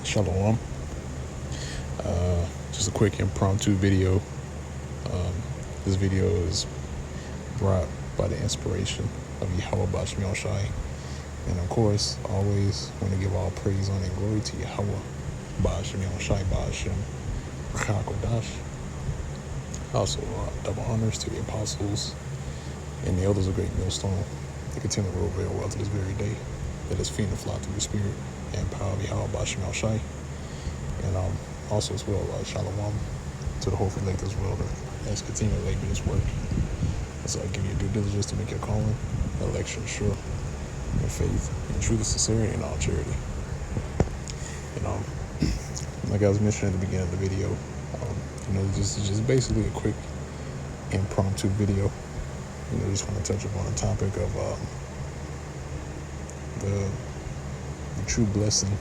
Shalom. Just a quick impromptu video. This video is brought by the inspiration of Yahweh Bashim Shai. And of course, always want to give all praise, honor, and glory to Yahweh Bashim Shai Bashim Chakodash. Also, double honors to the apostles and the elders of Great Millstone. They continue to rule very well to this very day. Let us feed and fly through the spirit and power of Yahweh Bashim Shai. And also as well, Shalom to the whole elect as well, as continue to labor this work. So I give you due diligence to make your calling, election sure, in faith, in truth and sincerity, and all charity. And like I was mentioning at the beginning of the video, just basically a quick impromptu video. Just want to touch upon the topic of the true blessing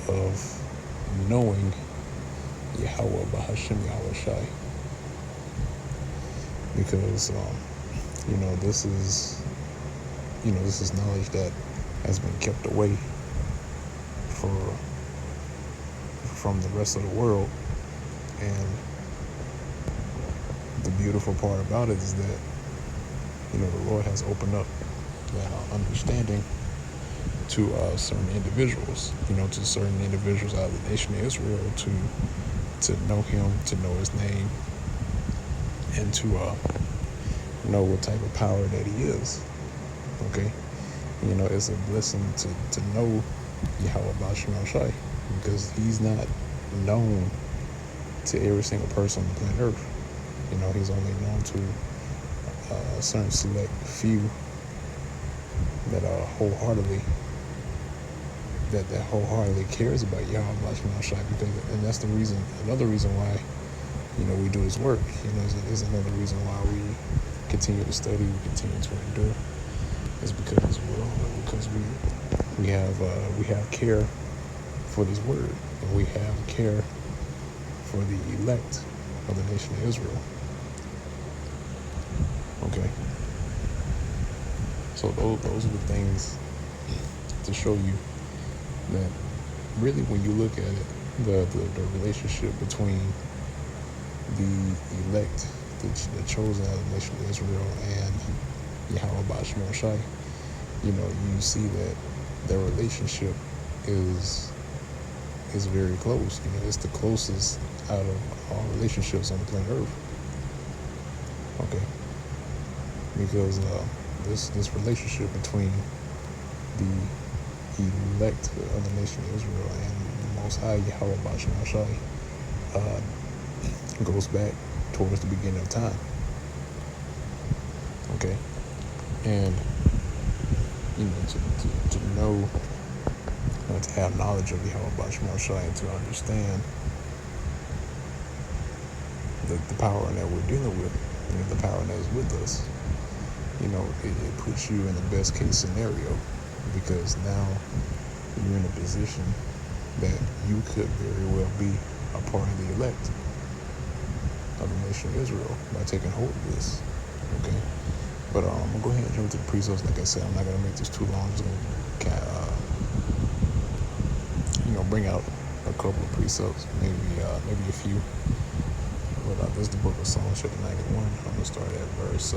of knowing Yahweh Bahashim Yahweh Shai. Because this is knowledge that has been kept away from the rest of the world. And the beautiful part about it is that the Lord has opened up that understanding to certain individuals, to certain individuals out of the nation of Israel to know Him, to know His name, and to know what type of power that He is. Okay, it's a blessing to know Yahweh Bashim Shai, because He's not known to every single person on the planet Earth. He's only known to a certain select few that wholeheartedly cares about Yahweh Bashim Shai, and that's another reason why we do His work. Is another reason why we continue to study, we continue to endure, is because we have care for this word, and we have care for the elect of the nation of Israel. Okay, so those are the things to show you that really, when you look at it, the relationship between the elect, the chosen out of the nation of Israel, and Yahweh Bashim Shai, you see that their relationship is very close. It's the closest out of all relationships on the planet Earth. Okay, because this relationship between the elect of the nation of Israel and the Most High Yahweh Bashim Shai goes back towards the beginning of time. Okay, and to know, to have knowledge of Yahweh Bashim Shai, and to understand the power that we're dealing with, the power that is with us, it puts you in the best case scenario, because now you're in a position that you could very well be a part of the elect of the nation of Israel by taking hold of this. Okay, but I'm gonna go ahead and jump to the precepts. Like I said, I'm not gonna make this too long. I'm just gonna bring out a couple of precepts, maybe a few. But this is the book of Psalms, chapter 91. I'm gonna start at verse.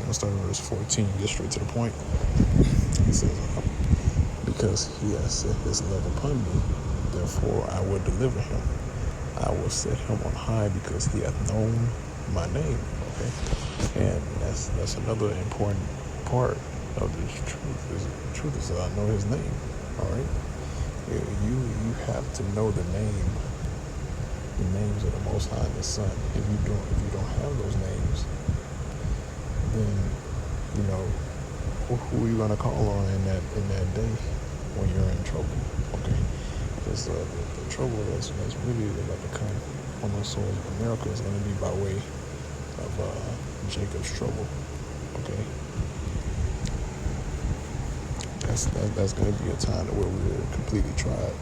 I'll start at verse 14. Get straight to the point. It says, "Because He has set His love upon me, therefore I will deliver Him. I will set Him on high, because He hath known my name." Okay, and that's another important part of this truth. The truth is that I know His name. All right, you have to know the names of the Most High and the Son. If you don't have those names, then who are you gonna call on in that day when you're in trouble? Okay, because the trouble that's really about to come on the souls of America is going to be by way of Jacob's trouble. Okay, that's going to be a time where we're completely tried,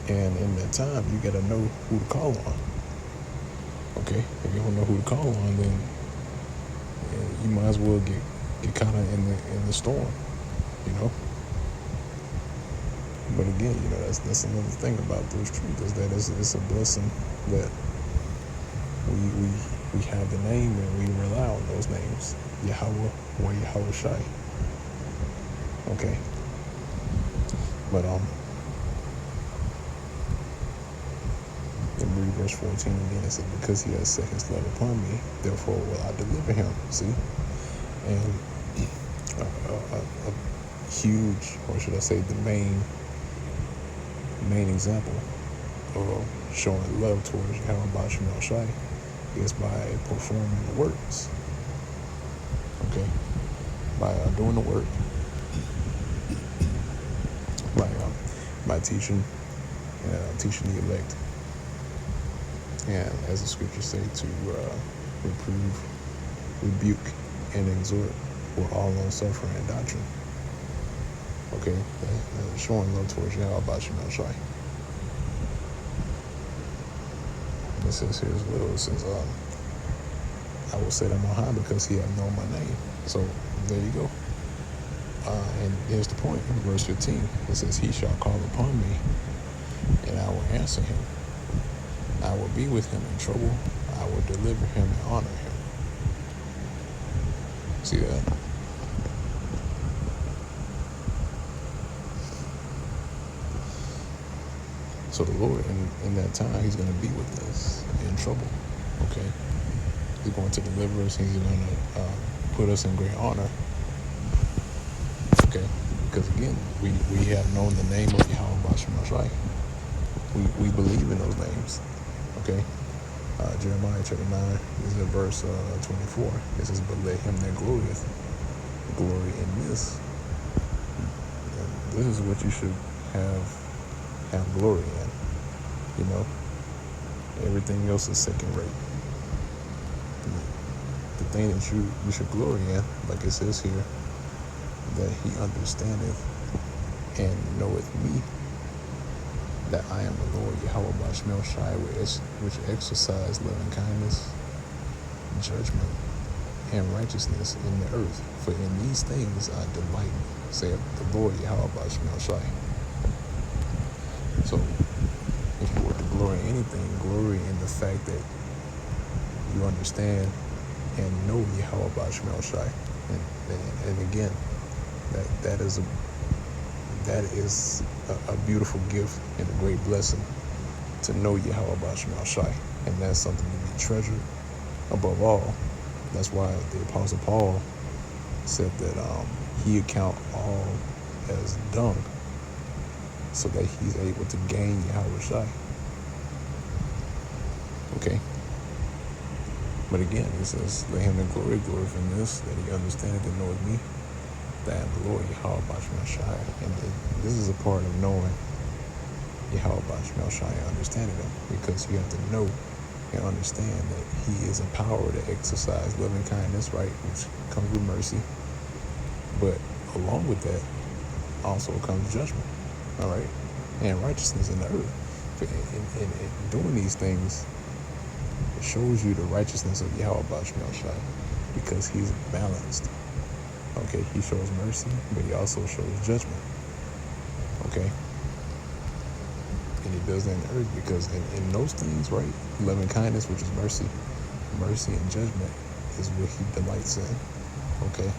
and in that time you got to know who to call on. Okay, if you don't know who to call on, then you might as well get caught in the storm. you know. But again, that's another thing about those truths, is that it's a blessing that we have the name and we rely on those names, Yahweh or Yahweh Shai. Okay. But in read verse 14 again, it says, because he has set his love upon me, therefore will I deliver him. See? And a huge, or should I say the main example of showing love towards Yahweh Shemel Shai is by performing the works. Okay? By doing the work, by teaching the elect, and as the scriptures say, to reprove, rebuke, and exhort with all long suffering and doctrine. Okay, showing love towards Yahweh Shemel Shai. It says here as well, it says, I will set him on high because he hath known my name. So there you go. And here's the point, in verse 15, it says, he shall call upon me, and I will answer him. I will be with him in trouble. I will deliver him and honor him. See that? So the Lord, in that time, he's going to be with us in trouble. Okay? He's going to deliver us. He's going to put us in great honor. Okay? Because again, we have known the name of Yahweh Shemel Shai. We believe in those names. Okay? Jeremiah chapter 9 is in verse 24. It says, but let him that glorieth glory in this. And this is what you should have glory in. Everything else is second rate. The thing that you should glory in, like it says here, that he understandeth and knoweth me, that I am the Lord Yahweh Shemel Shai, which exercise loving kindness, judgment, and righteousness in the earth. For in these things I delight, saith the Lord Yahweh Shemel Shai. So, if you were to glory in anything, glory in the fact that you understand and know Yahweh Shemel Shai. And again, that is a beautiful gift and a great blessing to know Yahweh Shemel Shai. And that's something to be treasured above all. That's why the Apostle Paul said that he account all as dung, so that he's able to gain Yahweh Shai. Okay? But again, it says, let him in glory from this, that he understandeth and knoweth me, that I am the Lord Yahweh Shemel Shai. And this is a part of knowing Yahweh Shemel Shai and understanding him, because you have to know and understand that he is empowered to exercise loving kindness, right, which comes with mercy. But along with that also comes judgment, all right, and righteousness in the earth. In doing these things, it shows you the righteousness of Yahweh Shemel Shai, because he's balanced. Okay, he shows mercy, but he also shows judgment. Okay, and he does that in the earth, because in those things, right, loving kindness, which is mercy and judgment, is what he delights in. Okay,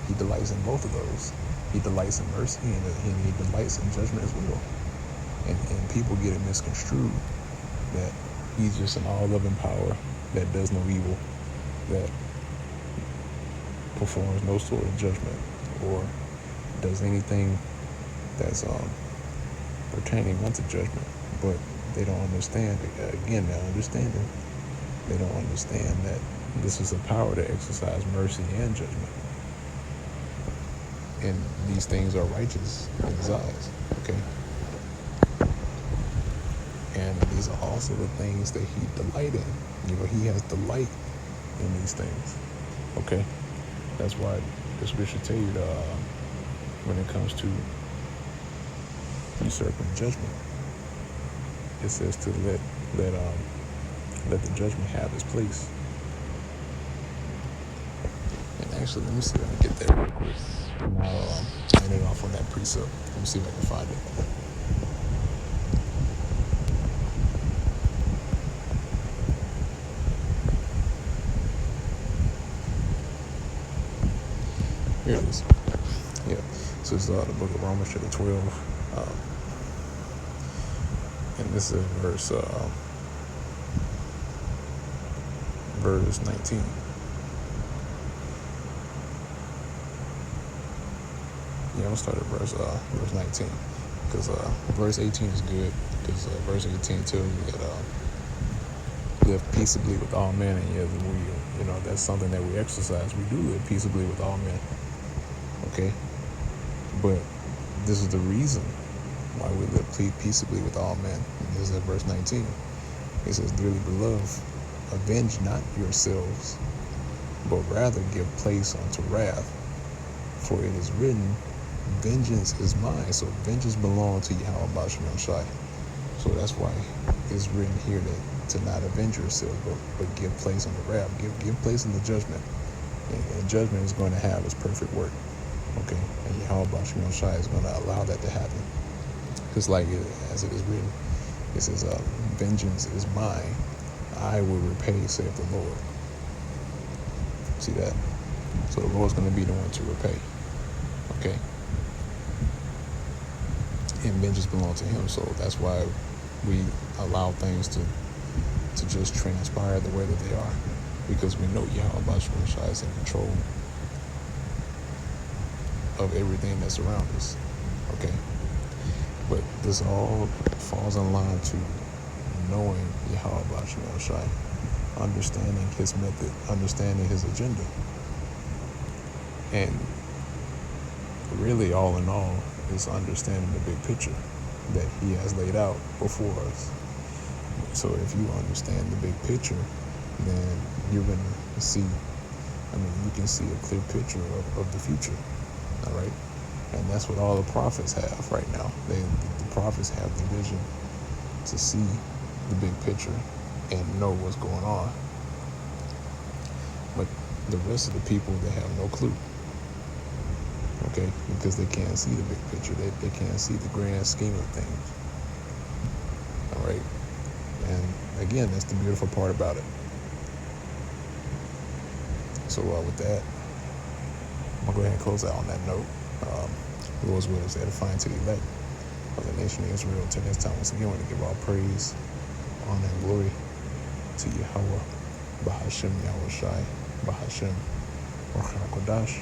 he delights in both of those. He delights in mercy, and he delights in judgment as well. And people get it misconstrued that he's just an all-loving power that does no evil, that performs no sort of judgment, or does anything that's pertaining unto judgment. But they don't understand, again, their understanding, they don't understand that this is a power to exercise mercy and judgment. And these things are righteous in his eyes, okay? And these are also the things that he delight in. He has delight in these things, okay? That's why the scripture tell you when it comes to usurping judgment, it says to let the judgment have its place. And actually, let me see if I can get that real quick. And I'll end it off on that precept. Let me see if I can find it. Here it is. Yeah. So it's the book of Romans chapter 12. And this is verse 19. Yeah, I'll start at verse 19, because verse 18 is good, because verse 18 tells you that live peaceably with all men, and yeah, that's something that we exercise. We do live peaceably with all men, okay? But this is the reason why we live peaceably with all men. And this is at verse 19. It says, "Dearly beloved, avenge not yourselves, but rather give place unto wrath. For it is written, vengeance is mine." So vengeance belongs to Yahweh Shem Shai. So that's why it's written here to not avenge yourself, but give place unto wrath. Give place in the judgment. And judgment is going to have its perfect work. Okay? And Yahweh Shem Shai is going to allow that to happen. Just like as it is written, it says, vengeance is mine. I will repay, saith the Lord. See that? So the Lord's going to be the one to repay. Okay? And vengeance belongs to him. So that's why we allow things to just transpire the way that they are. Because we know Yahweh Shai is in control of everything that's around us. Okay? But this all falls in line to knowing Yahweh Shai, understanding his method, understanding his agenda. And really, all in all, is understanding the big picture that he has laid out before us. So if you understand the big picture, then you're going to see, you can see a clear picture of the future, all right? And that's what all the prophets have right now. The prophets have the vision to see the big picture and know what's going on. But the rest of the people, they have no clue. Okay, because they can't see the big picture. They can't see the grand scheme of things. All right, and again, that's the beautiful part about it. So with that, I'm gonna go ahead and close out on that note. The Lord's will is edifying to the elect of the nation of Israel. Till next time, once again, I want to give all praise, honor, and glory to Yahweh, Bahashem, Yahweh Shai, Bahashem, Ruach HaKodesh.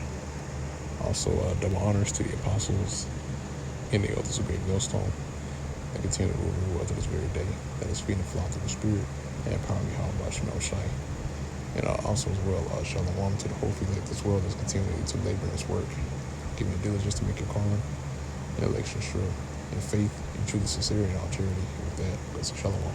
Also, double honors to the apostles and the elders of Great Millstone that continue to rule the world to this very day, that is feeding the flock of the Spirit and empowering Yahweh Shem Shai. And also as well, shalom to the whole elect as well as continuing to labor in his work, giving your diligence to make your calling and election sure, in faith, in truth, sincerity, and all charity. With that, blessed shalom.